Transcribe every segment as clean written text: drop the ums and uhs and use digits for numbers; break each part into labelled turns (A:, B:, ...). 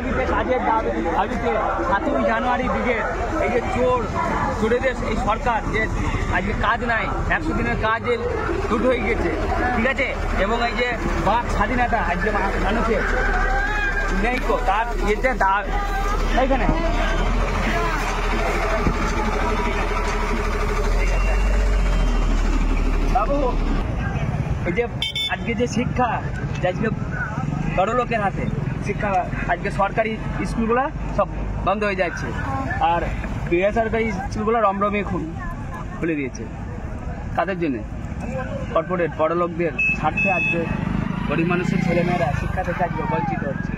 A: দাবিতে কাজের দাবিতে 7ই জানুয়ারি ব্রিগেড এই যে চোরেদের এই সরকার যে আজকে কাজ নাই, 100 দিনের কাজে শুরু হয়ে গেছে, ঠিক আছে। এবং এই যে বাক স্বাধীনতা আজকে মানুষের নেই তো, তার ইয়েতে এইখানে বাবু এই যে আজকে যে শিক্ষা আজকে বড় লোকের হাতে শিক্ষা, আজকে সরকারি স্কুলগুলো সব বন্ধ হয়ে যাচ্ছে আর বেসরকারি স্কুলগুলো রমরমে খুলে দিয়েছে। তাদের জন্য কর্পোরেট বড় লোকদের স্বার্থে আজকে গরিব মানুষের ছেলেমেয়েরা শিক্ষা থেকে আজকে বঞ্চিত হচ্ছে।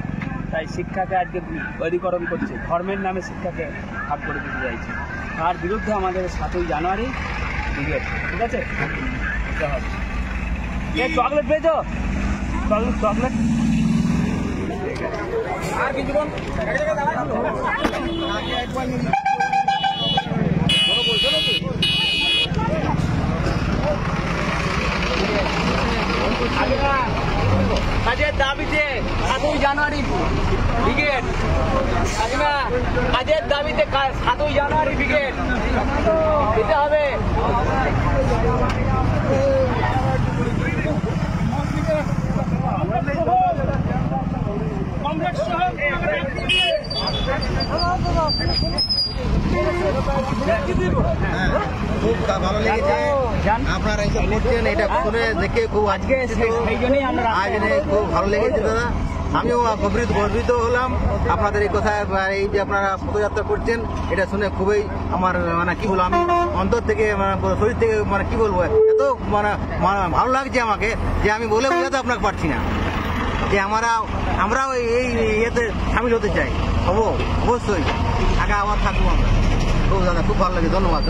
A: তাই শিক্ষাকে আজকে বৈরীকরণ করছে, ধর্মের নামে শিক্ষাকে ভাগ করে দিতে চাইছে। তার বিরুদ্ধে আমাদের 7ই জানুয়ারি ব্রিগেড, ঠিক আছে। চকলেট পেয়েছো? চকলেট আর কিছু কাজের দাবিতে 7ই জানুয়ারি ব্রিগেড, কাজের দাবিতে 7ই জানুয়ারি ব্রিগেড দিতে হবে।
B: খুব ভালো লেগেছে আপনারা এইসব করছেন, এটা শুনে দেখে খুব আজকে খুব ভালো লেগেছে দাদা। আমিও গর্বিত হলাম আপনাদের এই কথায়, এই যে আপনারা পদযাত্রা করছেন এটা শুনে খুবই আমার মানে কি বলবো, আমি অন্তর থেকে শরীর থেকে মানে কি বলবো, এত মানে ভালো লাগছে আমাকে যে আমি বলে বোঝাতে আপনাকে পারছি না যে আমরাও এই ইয়েতে সামিল হতে চাই। অবশ্যই আগে আবার থাকবো আমরা। খুব দাদা খুব ভালো লাগে, ধন্যবাদ।